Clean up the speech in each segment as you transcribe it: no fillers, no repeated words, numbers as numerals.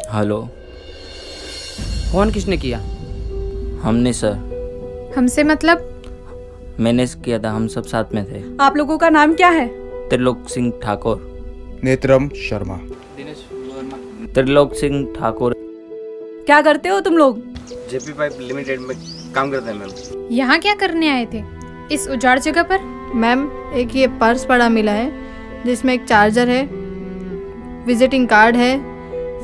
Hello. Phone किसने किया? हमने सर। हमसे मतलब? मैंने किया था, हम सब साथ में थे। आप लोगों का नाम क्या है? त्रिलोक सिंह ठाकुर। नेत्रम शर्मा। त्रिलोक सिंह ठाकुर। क्या करते हो तुम लोग? जेपी पाइप लिमिटेड में काम करते हैं मैम। यहाँ क्या करने आए थे इस उजाड़ जगह पर? मैम, एक ये पर्स पड़ा मिला है जिसमें एक चार्जर है, विजिटिंग कार्ड है,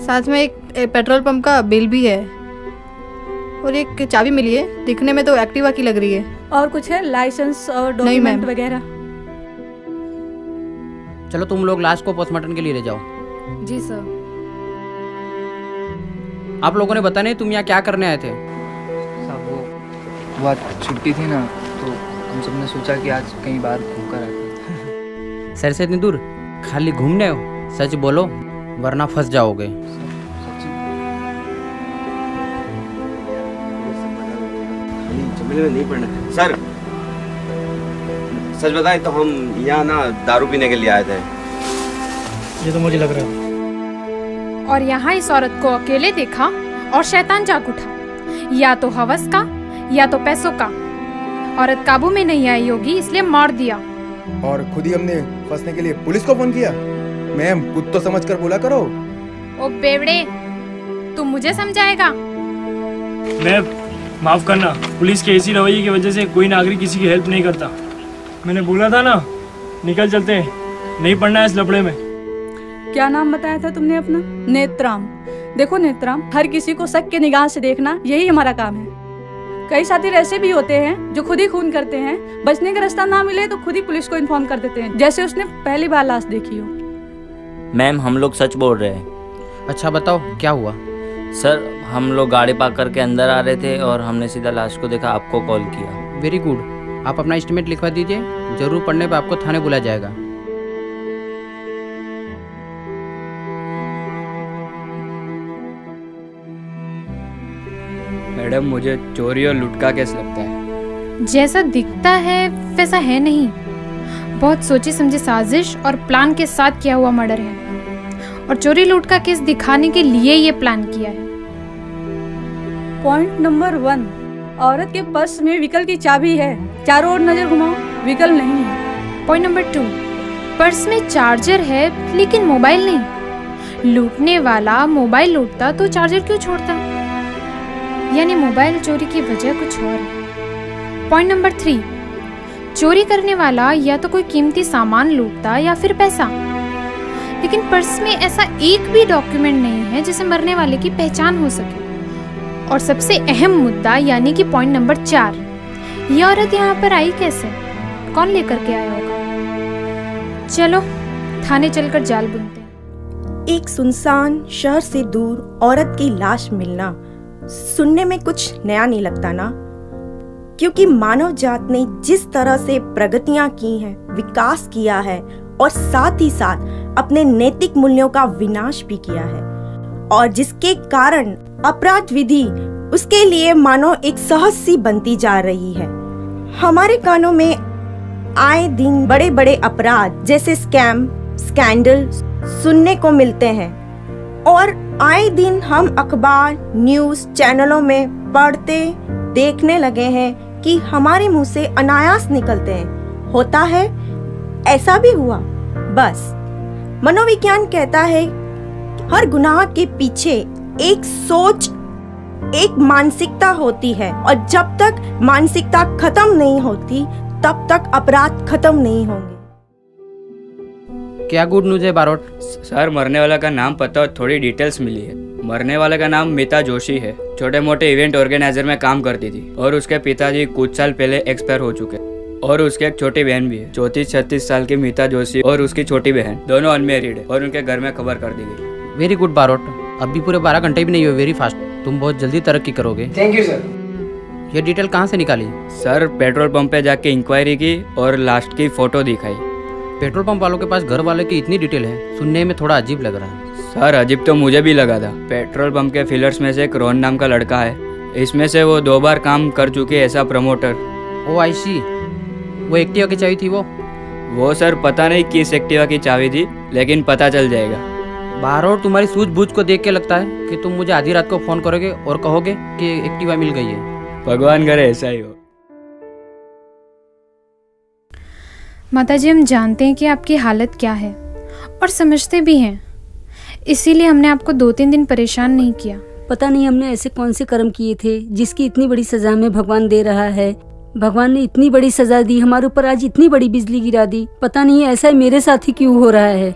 साथ में एक पेट्रोल पंप का बिल भी है और एक चाबी मिली है। दिखने में तो एक्टिवा की लग रही है। और कुछ है? लाइसेंस और डॉक्यूमेंट वगैरह? चलो तुम लोग लाश को पोस्टमार्टम के लिए ले जाओ। जी सर। आप लोगों ने बताया नहीं तुम यहाँ क्या करने आए थे? साहब वो आज छुट्टी थी ना, तो हम सब ने सोचा कि आज कहीं बाहर घूम कर आते। सर से इतनी दूर खाली घूमने हो? सच बोलो वरना फंस जाओगे। में नहीं पढ़ना सर। सच बताएं तो हम यहाँ ना दारू पीने के लिए आए थे। ये तो मुझे लग रहा है। और यहाँ इस औरत को अकेले देखा और शैतान जाग उठा। या तो हवस का या तो पैसों का। औरत काबू में नहीं आई होगी इसलिए मार दिया। और खुद ही हमने फंसने के लिए पुलिस को फोन किया। मैम कुछ तो समझ कर बोला करो। ओ बेवड़े, तुम मुझे समझाएगा? मैं माफ करना, पुलिस के ऐसी रवैये की वजह से कोई नागरिक किसी की हेल्प नहीं करता। मैंने बोला था ना, निकल चलते हैं, नहीं पढ़ना है इस लफड़े में। क्या नाम बताया था तुमने अपना? नेत्राम। देखो नेत्राम, हर किसी को शक के निगाह से देखना यही हमारा काम है। कई साथी ऐसे भी होते हैं जो खुद ही खून करते हैं। बचने का रास्ता ना मिले तो खुद ही पुलिस को इन्फॉर्म कर देते हैं, जैसे उसने पहली बार लाश देखी हो। मैम हम लोग सच बोल रहे हैं। अच्छा बताओ क्या हुआ? सर हम लोग गाड़ी पार्क करके अंदर आ रहे थे और हमने सीधा लाश को देखा, आपको कॉल किया। Very good. आप अपना एस्टीमेट लिखवा दीजिए, जरूर पढ़ने पर आपको थाने बुलाया जाएगा। मैडम मुझे चोरी और लूट का केस लगता है। जैसा दिखता है वैसा है नहीं। बहुत सोची समझी साजिश और प्लान के साथ किया हुआ मर्डर है और चोरी लूट का केस दिखाने के लिए ये प्लान किया है। पॉइंट नंबर 1, औरत के पर्स में व्हीकल की चाबी है। चारों ओर नजर घुमाओ, व्हीकल नहीं है। पॉइंट नंबर 2, पर्स में चार्जर है लेकिन मोबाइल नहीं। लूटने वाला मोबाइल लूटता तो चार्जर क्यों छोड़ता? यानी मोबाइल चोरी की वजह कुछ और है। पॉइंट नंबर 3, चोरी करने वाला या तो कोई कीमती सामान लूटता या फिर पैसा, लेकिन पर्स में ऐसा एक भी डॉक्यूमेंट नहीं है जिसे मरने वाले की पहचान हो सके। और सबसे अहम मुद्दा यानी कि पॉइंट नंबर 4, ये औरत यहाँ पर आई कैसे? कौन लेकर के आया होगा? चलो थाने चलकर जाल बुनते हैं। एक सुनसान शहर से दूर औरत की लाश मिलना सुनने में कुछ नया नहीं लगता ना, क्योंकि मानव जात ने जिस तरह से प्रगतियां की हैं, विकास किया है और साथ ही साथ अपने नैतिक मूल्यों का विनाश भी किया है, और जिसके कारण अपराध विधि उसके लिए मानो एक सहज सी बनती जा रही है। हमारे कानों में आए दिन बड़े बड़े अपराध जैसे स्कैम, स्कैंडल सुनने को मिलते हैं और आए दिन हम अखबार, न्यूज़ चैनलों में पढ़ते देखने लगे हैं कि हमारे मुंह से अनायास निकलते हैं। होता है, ऐसा भी हुआ। बस मनोविज्ञान कहता है हर गुनाह के पीछे एक सोच, एक मानसिकता होती है, और जब तक मानसिकता खत्म नहीं होती तब तक अपराध खत्म नहीं होंगे। क्या गुड न्यूज है बारोट? सर मरने वाला का नाम पता और थोड़ी डिटेल्स मिली है। मरने वाले का नाम मीता जोशी है। छोटे मोटे इवेंट ऑर्गेनाइजर में काम करती थी और उसके पिताजी कुछ साल पहले एक्सपायर हो चुके, और उसकी एक छोटी बहन भी है। 34-36 साल की मीता जोशी और उसकी छोटी बहन दोनों अनमेरिड है और उनके घर में खबर कर दी गई। वेरी गुड बारोट, अभी पूरे 12 घंटे भी नहीं हुए। वेरी फास्ट, तुम बहुत जल्दी तरक्की करोगे। Thank you sir. ये डिटेल कहाँ से निकाली? सर पेट्रोल पंप पे जाके इंक्वायरी की और लास्ट की फोटो दिखाई। पेट्रोल पंप वालों के पास घर वाले की इतनी डिटेल है, सुनने में थोड़ा अजीब लग रहा है। सर अजीब तो मुझे भी लगा था। पेट्रोल पंप के फिलर्स में से एक रोहन नाम का लड़का है, इसमें से वो 2 बार काम कर चुके ऐसा प्रमोटर। ओ आई सी, वो एक्टिवा की चाबी थी वो सर पता नहीं किस एक्टिवा की चाबी थी, लेकिन पता चल जाएगा। बाहर और तुम्हारी सूझबूझ को देख के लगता है कि तुम मुझे आधी रात को फोन करोगे और कहोगे कि एक्टिवा मिल गई है। भगवान करे ऐसा ही हो। माताजी, हम जानते हैं कि आपकी हालत क्या है और समझते भी हैं, इसीलिए हमने आपको 2-3 दिन परेशान नहीं किया। पता नहीं हमने ऐसे कौन से कर्म किए थे जिसकी इतनी बड़ी सजा हमें भगवान दे रहा है। भगवान ने इतनी बड़ी सजा दी, हमारे ऊपर आज इतनी बड़ी बिजली गिरा दी। पता नहीं ऐसा मेरे साथ ही क्यों हो रहा है।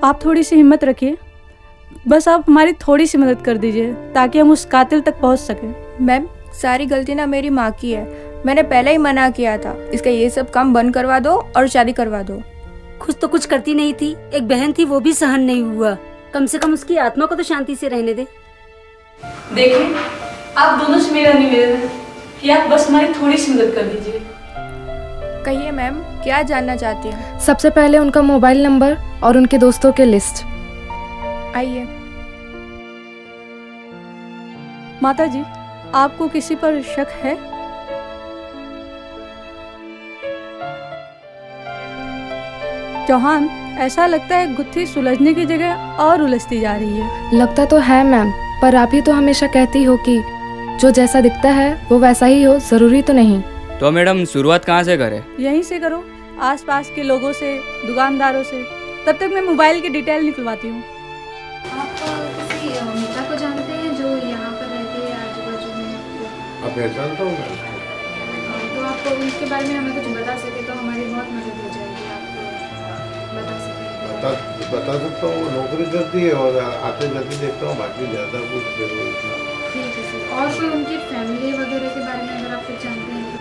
आप थोड़ी सी हिम्मत रखिए, बस आप हमारी थोड़ी सी मदद कर दीजिए ताकि हम उस कातिल तक पहुंच सकें। मैम, सारी गलती ना मेरी माँ की है। मैंने पहले ही मना किया था, इसका ये सब काम बंद करवा दो और शादी करवा दो। खुद तो कुछ करती नहीं थी, एक बहन थी वो भी सहन नहीं हुआ। कम से कम उसकी आत्मा को तो शांति से रहने दे। देखिए, आप दोनों से मेरा निवेदन है कि आप बस हमारी थोड़ी सी मदद कर दीजिए। कहिए मैम, क्या जानना चाहती हैं? सबसे पहले उनका मोबाइल नंबर और उनके दोस्तों के लिस्ट। आइए। माता जी, आपको किसी पर शक है? चौहान, ऐसा लगता है गुत्थी सुलझने की जगह और उलझती जा रही है। लगता तो है मैम, पर आप ही तो हमेशा कहती हो कि जो जैसा दिखता है वो वैसा ही हो, जरूरी तो नहीं। तो मैडम शुरुआत कहाँ से करें? यहीं से करो, आसपास के लोगों से, दुकानदारों से। तब तक मैं मोबाइल की डिटेल निकलवाती हूँ। आप किसी मीता को जानते हैं जो यहाँ पर रहती है आजू-बाजू में? आप पहचानता हूँ मैं। तो आप उनके बारे में हमें कुछ बता सके तो हमारी बहुत मदद हो जाएगी। आप बता सकें? बता सकता हूँ, नौकरी करती है और आते जाते देखता हूँ, बाकी ज़्यादा कुछ ठीक है सर। और फिर उनकी फैमिली वगैरह के बारे में अगर आप कुछ जानते हैं तो?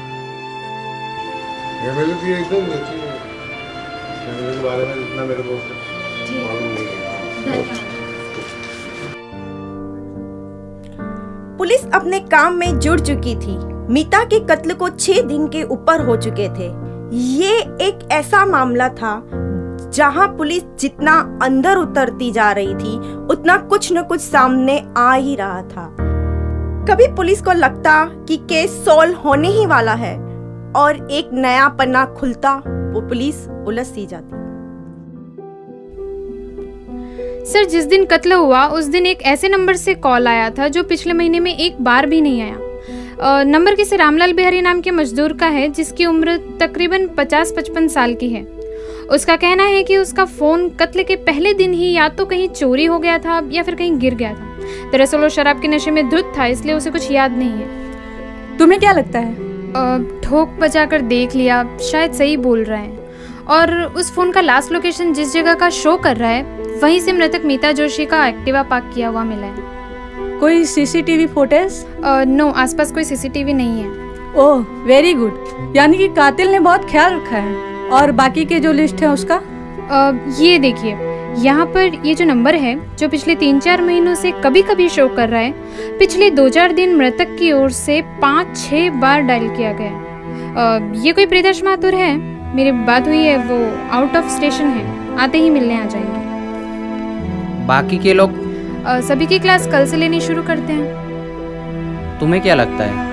फैमिली की एकदम अच्छी है, फैमिली के बारे में इतना मेरे को मालूम नहीं है। पुलिस अपने काम में जुड़ चुकी थी। मीता के कत्ल को 6 दिन के ऊपर हो चुके थे। ये एक ऐसा मामला था जहां पुलिस जितना अंदर उतरती जा रही थी उतना कुछ न कुछ सामने आ ही रहा था। कभी पुलिस को लगता कि केस सॉल्व होने ही वाला है और एक नया पन्ना खुलता, वो पुलिस उलझ सी जाती। सर, जिस दिन कत्ल हुआ उस दिन एक ऐसे नंबर से कॉल आया था जो पिछले महीने में एक बार भी नहीं आया। नंबर किसी रामलाल बिहारी नाम के मजदूर का है जिसकी उम्र तकरीबन 50-55 साल की है। उसका कहना है कि उसका फोन कत्ल के पहले दिन ही या तो कहीं चोरी हो गया था या फिर कहीं गिर गया था। दरअसल वो शराब के नशे में धुत था, इसलिए उसे कुछ याद नहीं है। तुम्हें क्या लगता है? ठोक बजाकर देख लिया, शायद सही बोल रहे हैं। और उस फोन का लास्ट लोकेशन जिस जगह का शो कर रहा है वहीं से मृतक मीता जोशी का एक्टिवा पार्क किया हुआ मिला है। कोई सीसीटीवी फुटेज? नो, आसपास कोई सीसीटीवी नहीं है। ओह वेरी गुड, यानी कि कातिल ने बहुत ख्याल रखा है। और बाकी के जो लिस्ट है उसका? ये देखिए, यहाँ पर ये जो नंबर है जो पिछले 3-4 महीनों से कभी कभी शो कर रहा है, पिछले 2-4 दिन मृतक की ओर से 5-6 बार डायल किया गया है। ये कोई प्रियदर्श माथुर है, मेरी बात हुई है, वो आउट ऑफ स्टेशन है, आते ही मिलने आ जाएंगे। बाकी के लोग? सभी की क्लास कल से लेनी शुरू करते हैं। तुम्हें क्या लगता है?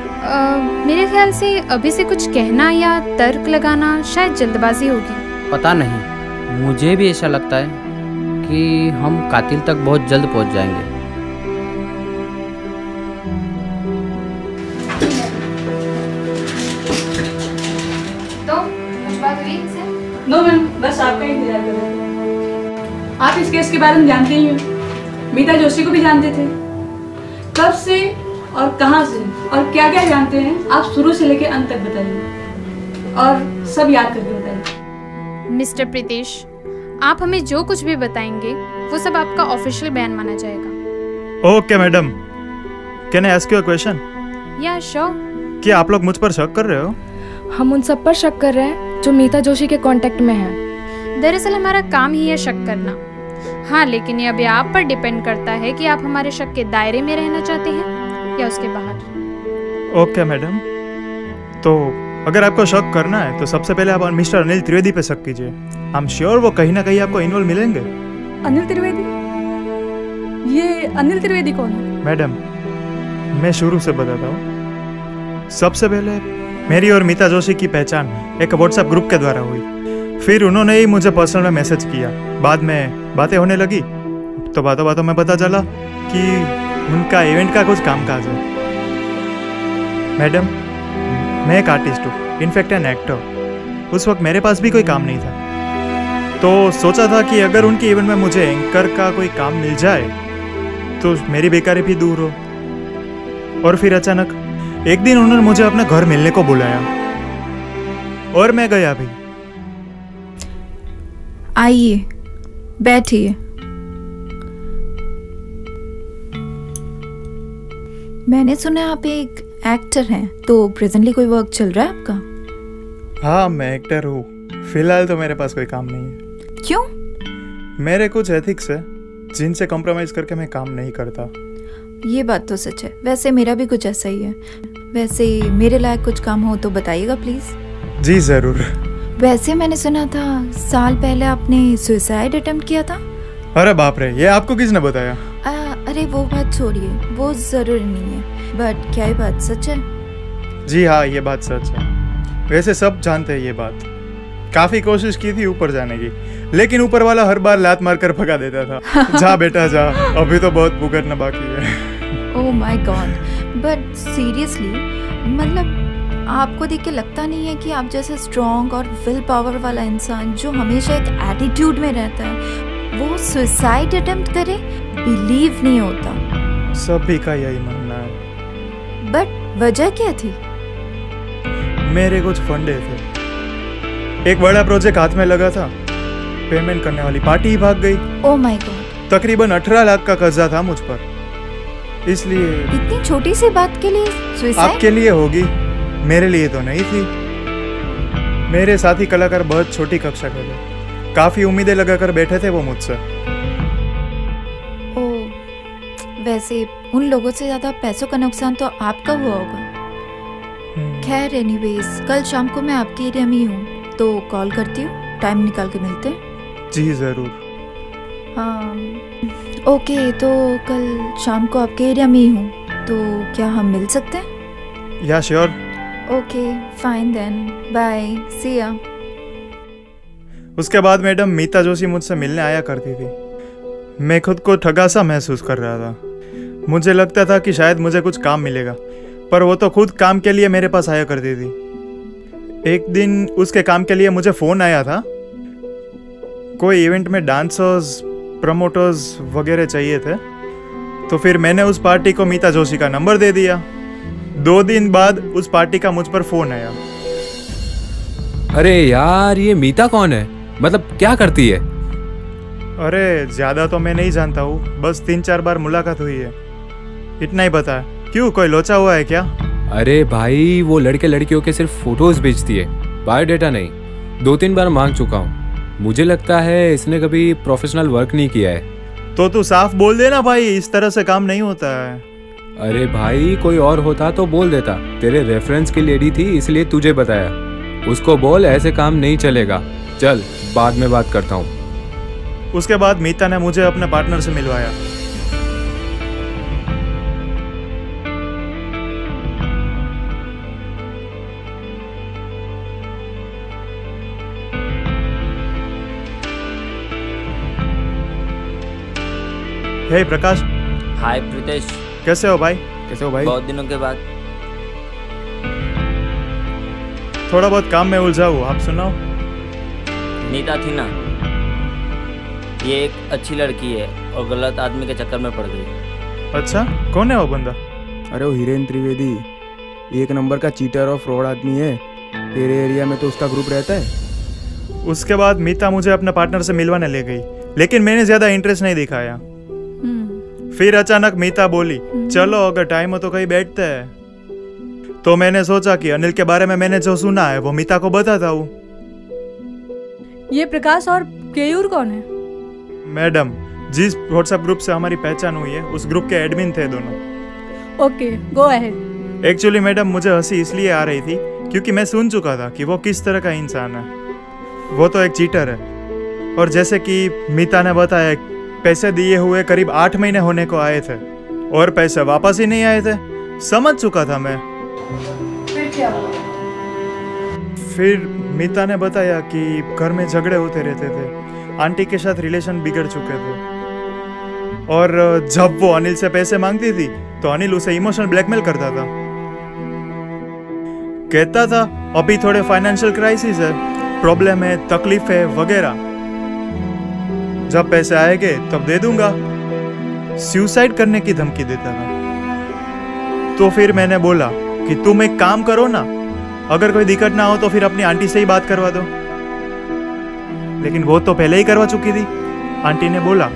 मेरे ख्याल से अभी से कुछ कहना या तर्क लगाना शायद जल्दबाजी होगी। पता नहीं, मुझे भी ऐसा लगता है कि हम कातिल तक बहुत जल्द पहुंच जाएंगे। तो कुछ बात हुई इनसे? नो मैम, बस आपका ही इंतजार कर रहे थे। आप इस केस के बारे में जानते ही हो, मीता जोशी को भी जानते थे। कब से और कहां से और क्या क्या जानते हैं, आप शुरू से लेकर अंत तक बताइए और सब याद करके बताइए। मिस्टर प्रीतेश, आप हमें जो कुछ भी बताएंगे वो सब आपका ऑफिशियल बयान माना जाएगा। Okay madam, can I ask you a question? या श्योर। क्या आप लोग मुझ पर शक कर रहे हो? हम उन सब पर शक कर रहे हैं जो मीता जोशी के कांटेक्ट में हैं। दरअसल हमारा काम ही है शक करना। हाँ, लेकिन ये अभी आप पर डिपेंड करता है कि आप हमारे शक के दायरे में रहना चाहते हैं या उसके बाहर। ओके मैडम, तो अगर आपको शक करना है तो सबसे पहले आप मिस्टर अनिल त्रिवेदी पे शक कीजिए। आई एम श्योर वो कहीं ना कहीं आपको इन्वॉल्व मिलेंगे। अनिल त्रिवेदी? ये अनिल त्रिवेदी कौन है? मैडम, मैं शुरू से बताता हूँ। सबसे पहले मेरी और मीता जोशी की पहचान एक व्हाट्सएप ग्रुप के द्वारा हुई। फिर उन्होंने ही मुझे पर्सनल में मैसेज किया। बाद में बातें होने लगी तो बातों बातों में पता चला कि उनका इवेंट का कुछ कामकाज है। मैडम, मैं एक आर्टिस्ट हूँ, इनफैक्ट एन एक्टर। उस वक्त मेरे पास भी कोई काम नहीं था, तो सोचा था कि अगर उनके इवेंट में मुझे एंकर का कोई काम मिल जाए तो मेरी बेकारी भी दूर हो। और फिर अचानक एक दिन उन्होंने मुझे अपने घर मिलने को बुलाया और मैं गया भी। आइए, बैठिए। मैंने सुना आप एक एक्टर हैं, तो प्रेजेंटली कोई वर्क चल रहा है आपका? हाँ, मैं एक्टर हूँ। फिलहाल तो मेरे पास कोई काम नहीं है। क्यों? मेरे कुछ एथिक्स है जिनसे कॉम्प्रोमाइज करके मैं काम नहीं करता। ये बात तो सच है। वैसे मेरा भी कुछ ऐसा ही है। वैसे मेरे लायक कुछ काम हो तो बताइएगा प्लीज। जी जरूर। वैसे मैंने सुना था साल पहले आपने सुसाइड अटेम्प्ट किया था। अरे बाप रे, ये आपको किसने बताया? अरे वो बात छोड़िए, वो जरूरी नहीं है। बट क्या ये बात सच है? जी हाँ, ये बात सच है। वैसे सब जानते हैं ये बात। काफी कोशिश की थी ऊपर जाने की, लेकिन ऊपर वाला हर बार लात मारकर भगा देता था। जा बेटा जा, अभी तो बहुत भुगतना बाकी है। Oh my God, but seriously, मतलब आपको देख के लगता नहीं है कि आप जैसे स्ट्रॉन्ग और विल पावर वाला इंसान जो हमेशा एक एटीट्यूड में रहता है, वो सुसाइड अटेम्प्ट करे? बिलीव नहीं होता। सभी का यही मानना है। बट वजह क्या थी? मेरे कुछ फंडे थे, एक बड़ा प्रोजेक्ट हाथ में लगा था, पेमेंट करने वाली पार्टी ही भाग गई। Oh my God. तकरीबन 18 लाख का कर्जा था मुझ पर, इसलिए। इतनी छोटी सी बात के लिए सुसाइड? आपके लिए होगी, मेरे लिए तो नहीं थी। मेरे साथी कलाकार बहुत छोटी कक्षा के थे, काफी उम्मीदें लगाकर बैठे थे वो मुझसे। ओह, वैसे उन लोगों से ज्यादा पैसों का नुकसान तो आपका हुआ होगा। खैर एनीवेज, कल शाम को मैं आपके एरिया में ही हूँ, तो कॉल करती हूँ, टाइम निकाल के मिलते हैं। जी जरूर। हाँ ओके, तो कल शाम को आपके एरिया में ही हूँ, तो क्या हम मिल सकते हैं? Yeah sure. Okay fine then, bye, see ya. उसके बाद मैडम मीता जोशी मुझसे मिलने आया करती थी। मैं खुद को ठगा सा महसूस कर रहा था। मुझे लगता था कि शायद मुझे कुछ काम मिलेगा, पर वो तो खुद काम के लिए मेरे पास आया करती थी। एक दिन उसके काम के लिए मुझे फ़ोन आया था, कोई इवेंट में डांसर्स, प्रमोटर्स वगैरह चाहिए थे, तो फिर मैंने उस पार्टी को मीता जोशी का नंबर दे दिया। 2 दिन बाद उस पार्टी का मुझ पर फ़ोन आया। अरे यार, ये मीता कौन है? मतलब क्या करती है? अरे ज़्यादा तो मैं नहीं जानता हूँ, बस 3-4 बार मुलाकात हुई है, इतना ही पता है। क्यों, कोई लोचा हुआ है क्या? अरे भाई, वो लड़के लड़कियों के सिर्फ फोटोज भेजती है, बायोडेटा नहीं। 2-3 बार मांग चुका हूँ। मुझे लगता है इसने कभी प्रोफेशनल वर्क नहीं किया है। तो तू साफ बोल देना भाई, इस तरह से काम नहीं होता है। अरे भाई, कोई और होता तो बोल देता। तेरे रेफरेंस की लेडी थी इसलिए तुझे बताया। उसको बोल ऐसे काम नहीं चलेगा। चल, बाद में बात करता हूँ। उसके बाद मीता ने मुझे अपने पार्टनर से मिलवाया। हे प्रकाश। हाय प्रीतेश। कैसे हो भाई? कैसे हो भाई? बहुत दिनों के बाद। थोड़ा बहुत काम में उलझा हूँ, आप सुनाओ। नीता थी ना, ये एक अच्छी लड़की है और गलत आदमी के चक्कर में पड़ गई। अच्छा, कौन है वो बंदा? अरे वो हिरेन त्रिवेदी, 1 नंबर का चीटर और फ्रॉड आदमी है। तेरे एरिया में तो उसका ग्रुप रहता है। उसके बाद मीता मुझे अपने पार्टनर से मिलवाने ले गई, लेकिन मैंने ज्यादा इंटरेस्ट नहीं दिखाया। फिर अचानक मीता बोली, चलो अगर टाइम हो तो कहीं बैठते हैं। तो मैंने सोचा कि अनिल के बारे में मैंने जो सुना है वो मीता को बताता हूँ। ये प्रकाश और केयूर कौन है? मैडम, जिस व्हाट्सएप ग्रुप से हमारी पहचान हुई है उस ग्रुप के एडमिन थे दोनों। Okay, go ahead. Actually madam, मुझे हंसी इसलिए आ रही थी क्योंकि मैं सुन चुका था कि वो किस तरह का इंसान है। वो तो एक चीटर है, और जैसे कि मीता ने बताया, पैसे दिए हुए करीब 8 महीने होने को आए थे और पैसे वापस ही नहीं आए थे। समझ चुका था मैं। फिर क्या हुआ? फिर मीता ने बताया कि घर में झगड़े होते रहते थे, आंटी के साथ रिलेशन बिगड़ चुके थे, और जब वो अनिल से पैसे मांगती थी तो अनिल उसे इमोशनल ब्लैकमेल करता था। कहता था अभी थोड़े फाइनेंशियल क्राइसिस है, प्रॉब्लम है, तकलीफ है वगैरह, जब पैसे आएंगे तब दे दूंगा। सुसाइड करने की धमकी देता था। तो फिर मैंने बोला कि तुम एक काम करो ना, अगर कोई दिक्कत ना हो तो फिर अपनी आंटी से ही बात करवा दो। लेकिन वो तो पहले ही करवा चुकी थी। आंटी ने बोला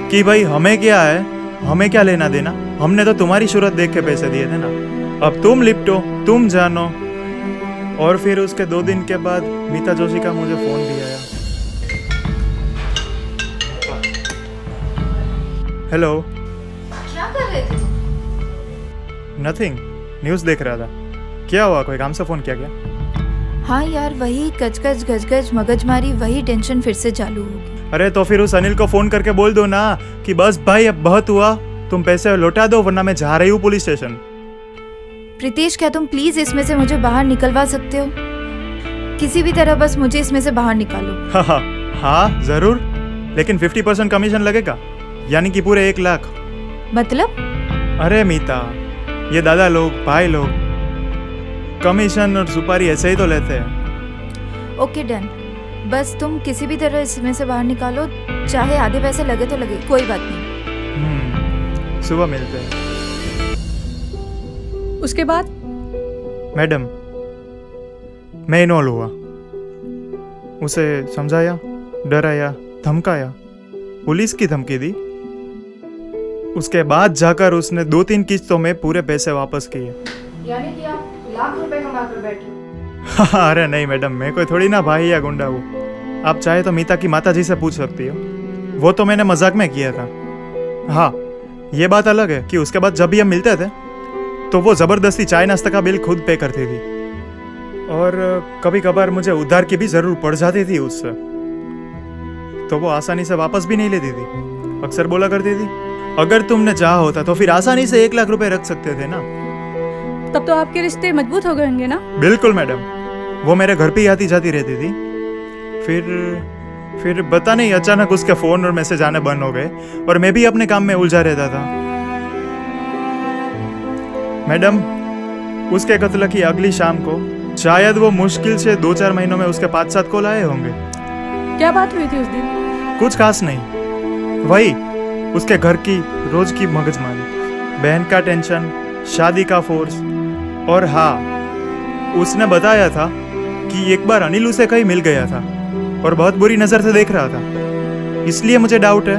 कि भाई हमें क्या है, हमें क्या लेना देना, हमने तो तुम्हारी सूरत देख के पैसे दिए थे ना, अब तुम लिपटो, तुम जानो। और फिर उसके 2 दिन के बाद मीता जोशी का मुझे फोन भी आया। हेलो। क्या कर रहे थे? नथिंग, न्यूज़ देख रहा था। क्या हुआ, कोई काम से फोन किया क्या? हाँ यार, वही कचकच गजगज मगजमारी, वही टेंशन फिर से चालू होगी। अरे तो फिर उस अनिल को फोन करके बोल दो ना कि बस भाई अब बहुत हुआ, तुम पैसे लौटा दो वरना मैं जा रही हूँ पुलिस स्टेशन। प्रीतेश, क्या तुम प्लीज इसमें से मुझे बाहर निकलवा सकते हो? किसी भी तरह बस मुझे इसमें से बाहर निकालो। हाँ जरूर, लेकिन 50% कमीशन लगेगा, यानी कि पूरे 1 लाख। मतलब? अरे मीता, ये दादा लोग, भाई लोग कमीशन और सुपारी ऐसे ही तो लेते हैं। ओके डन, बस तुम किसी भी तरह इसमें से बाहर निकालो, चाहे आधे पैसे लगे तो लगे, कोई बात नहीं। सुबह मिलते हैं। उसके बाद? मैडम, मैं इन्वॉल्व हुआ, उसे समझाया, डराया, धमकाया, पुलिस की धमकी दी। उसके बाद जाकर उसने 2-3 किस्तों में पूरे पैसे वापस किए। यानी कि आप लाख रुपए कमा कर बैठे हो? अरे नहीं मैडम, मैं कोई थोड़ी ना भाई या गुंडा हूँ। आप चाहे तो मीता की माता जी से पूछ सकती हो, वो तो मैंने मजाक में किया था। हाँ, ये बात अलग है कि उसके बाद जब भी हम मिलते थे तो वो ज़बरदस्ती चाय नाश्ता का बिल खुद पे करती थी, और कभी कभार मुझे उधार की भी ज़रूर पड़ जाती थी उससे, तो वो आसानी से वापस भी नहीं लेती थी। अक्सर बोला करती थी, अगर तुमने चाहा होता तो फिर आसानी से 1 लाख रुपए रख सकते थे ना। तब तो आपके रिश्ते मजबूत हो गए होंगे ना? बिल्कुल मैडम, वो मेरे घर पे ही आती जाती रहती थी। फिर पता नहीं अचानक उसके फोन और मैसेज आने बंद हो गए और मैं भी अपने काम में उलझा रहता था। मैडम, उसके कत्ल की अगली शाम को शायद वो मुश्किल से 2-4 महीनों में उसके 5-7 कॉल आए होंगे। क्या बात हुई थी उस दिन? कुछ खास नहीं, वही उसके घर की रोज की मगजमारी, बहन का टेंशन, शादी का फोर्स, और हाँ, उसने बताया था कि एक बार अनिल उसे कहीं मिल गया था और बहुत बुरी नजर से देख रहा था। इसलिए मुझे डाउट है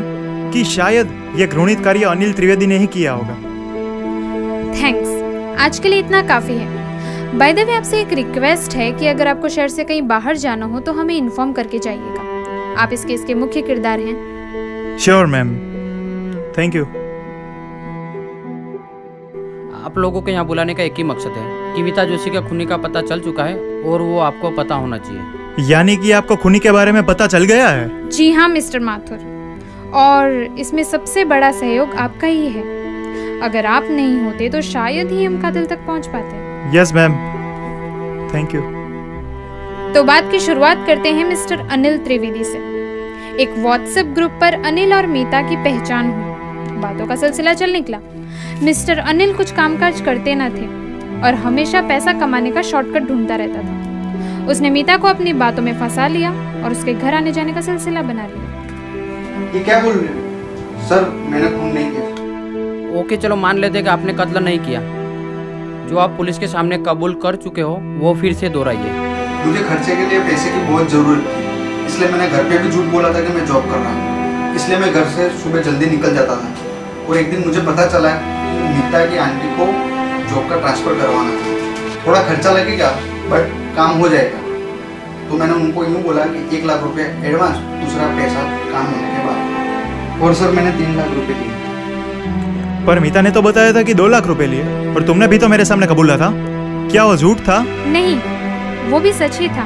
कि शायद ये घृणित कार्य अनिल त्रिवेदी ने ही किया होगा। थैंक्स, आज के लिए इतना काफ़ी है। बाय द वे, आपसे एक रिक्वेस्ट है कि अगर आपको शहर से कहीं बाहर जाना हो तो हमें इन्फॉर्म करके जाइएगा। आप इस केस के मुख्य किरदार हैं। Sure ma'am, thank you. आप लोगों के यहाँ बुलाने का एक ही मकसद है कि मीता जोशी का खूनी का पता चल चुका है और वो आपको पता होना चाहिए। यानी कि आपको खूनी के बारे में पता चल गया है? जी हाँ मिस्टर माथुर, और इसमें सबसे बड़ा सहयोग आपका ही है। अगर आप नहीं होते तो शायद ही हम कातिल तक पहुंच पाते। Yes ma'am, thank you. तो बात की शुरुआत करते हैं मिस्टर अनिल त्रिवेदी से। एक व्हाट्सएप ग्रुप पर अनिल और मीता की पहचान हुई, बातों का सिलसिला चल निकला। मिस्टर अनिल कुछ कामकाज करते न थे और हमेशा पैसा कमाने का शॉर्टकट ढूंढता रहता था। उसने मीता को अपनी बातों में फंसा लिया और उसके घर आने जाने का सिलसिला बना लिया। ये क्या बोल रहे हैं? सर, मैंने खून नहीं किया। ओके, चलो मान लेते कि आपने कत्ल नहीं किया। जो आप पुलिस के सामने कबूल कर चुके हो वो फिर से दोहराइए। मुझे खर्चे के लिए पैसे की बहुत जरूरत थी, इसलिए मैंने घर पे भी झूठ बोला था कि मैं जॉब कर रहा हूँ। इसलिए मैं घर से सुबह जल्दी निकल जाता था, और एक दिन मुझे पता चला कि मीता की आंटी को जॉब का ट्रांसफ़र करवाना था। थोड़ा खर्चा लगेगा बट काम हो जाएगा। तो मैंने उनको यूँ बोला कि 1 लाख रुपए एडवांस, दूसरा पैसा काम होने के बाद। और सर, मैंने 3 लाख रुपए लिए। पर मीता ने तो बताया था कि 2 लाख रुपए लिए, और तुमने भी तो मेरे सामने कबूला था क्या वो झूठ था? नहीं, वो भी सच ही था।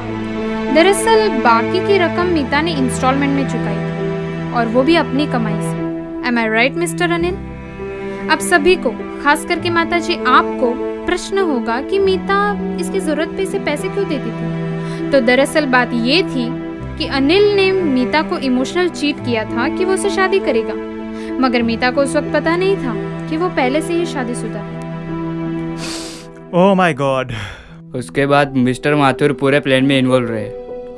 दरअसल बाकी की रकम मीता ने इंस्टॉलमेंट में चुकाई थी, और वो भी अपनी कमाई से। Am I right, mister Anil? अब सभी को, खास करके माताजी आपको, प्रश्न होगा कि मीता इसकी जरूरत पे इसे पैसे क्यों देती थी। तो दरअसल बात ये थी कि अनिल ने मीता को इमोशनल चीट किया था कि वो उससे शादी करेगा, मगर मीता को उस वक्त पता नहीं था कि वो पहले से ही शादीशुदा है। Oh my God. उसके बाद मिस्टर माथुर पूरे प्लान में इन्वॉल्व रहे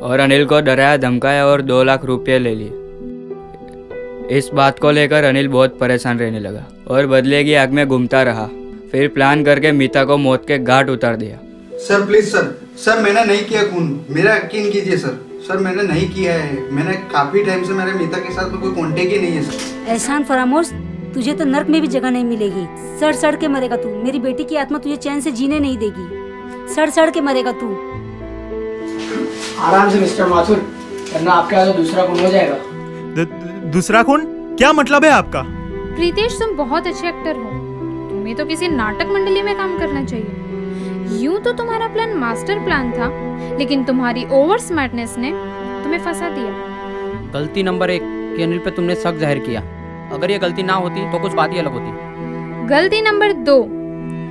और अनिल को डराया धमकाया और 2 लाख रुपये ले लिए। इस बात को लेकर अनिल बहुत परेशान रहने लगा और बदले की आग में घूमता रहा। फिर प्लान करके मीता को मौत के घाट उतार दिया। सर प्लीज सर मैंने नहीं किया खून, मेरा यकीन कीजिए सर मैंने नहीं किया है। मैंने काफी टाइम से मेरे मीता के साथ कोई कांटेक्ट ही नहीं है सर। एहसान फरामोश, तुझे तो नर्क में भी जगह नहीं मिलेगी। सड़ सड़ के मरेगा तू। मेरी बेटी की आत्मा तुझे चैन से जीने नहीं देगी। सड़ सड़ के मरेगा तू। आराम से मिस्टर माथुर, वरना आपके यहाँ तो दूसरा खून हो जाएगा। दूसरा खून? क्या मतलब है आपका? प्रीतेश, तुम बहुत अच्छे एक्टर हो। तुम्हें तो किसी नाटक मंडली में काम करना चाहिए। यूं तो तुम्हारा प्लान मास्टर प्लान था, लेकिन तुम्हारी ओवर स्मार्टनेस ने तुम्हें फंसा दिया। गलती नंबर 1 कि अनिल पे तुमने शक जाहिर किया। अगर ये गलती ना होती तो कुछ बात ही अलग होती। गलती नंबर 2,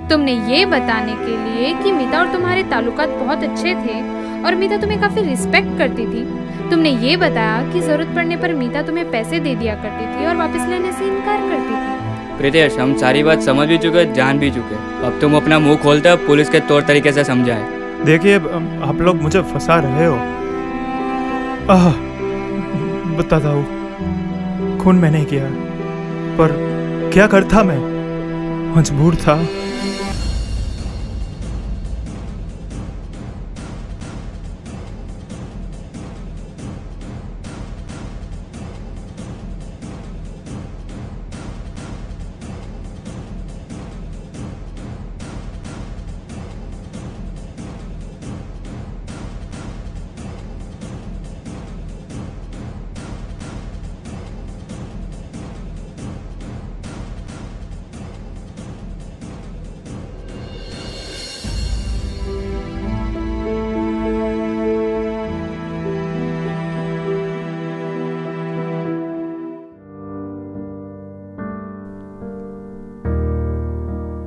तुमने ये बताने के लिए कि मीता और तुम्हारे ताल्लुकात बहुत अच्छे थे और मीता तुम्हें काफी रिस्पेक्ट करती थी, तुमने ये बताया कि जरूरत पड़ने पर मीता तुम्हें पैसे दे दिया करती थी और वापस लेने से इनकार करती थी। प्रीतेश, हम सारी बात समझ भी चुके, जान भी चुके। अब तुम अपना मुंह खोलते हो, पुलिस के तौर तरीके से समझाए। देखिए, आप लोग मुझे फंसा रहे हो। बताता हूँ, खून मैंने नहीं किया, पर क्या करता मैं, मजबूर था।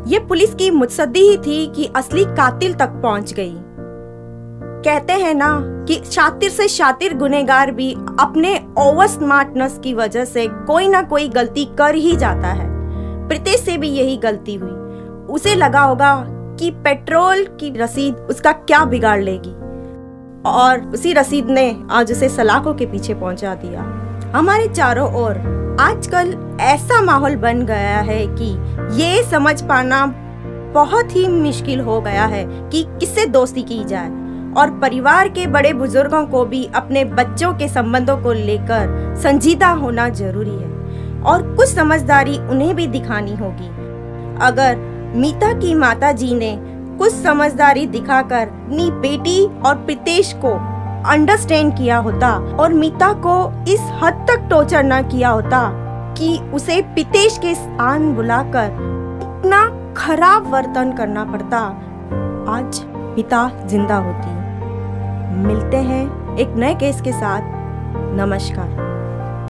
ये पुलिस की मुत्सद्दी ही थी कि असली कातिल तक पहुंच गई। कहते हैं ना कि शातिर से शातिर गुनहगार भी अपने ओवर स्मार्टनेस की वजह से कोई ना कोई गलती कर ही जाता है। प्रीतेश से भी यही गलती हुई। उसे लगा होगा कि पेट्रोल की रसीद उसका क्या बिगाड़ लेगी, और उसी रसीद ने आज उसे सलाखों के पीछे पहुंचा दिया। हमारे चारों ओर आजकल ऐसा माहौल बन गया है कि ये समझ पाना बहुत ही मुश्किल हो गया है कि किससे दोस्ती की जाए, और परिवार के बड़े बुजुर्गों को भी अपने बच्चों के संबंधों को लेकर संजीदा होना जरूरी है, और कुछ समझदारी उन्हें भी दिखानी होगी। अगर मीता की माताजी ने कुछ समझदारी दिखाकर अपनी बेटी और प्रीतेश को अंडरस्टैंड किया होता और मीता को इस हद तक टॉर्चर ना किया होता कि उसे प्रीतेश के स्थान बुलाकर इतना खराब वर्तन करना पड़ता, आज मीता जिंदा होती। मिलते हैं एक नए केस के साथ। नमस्कार।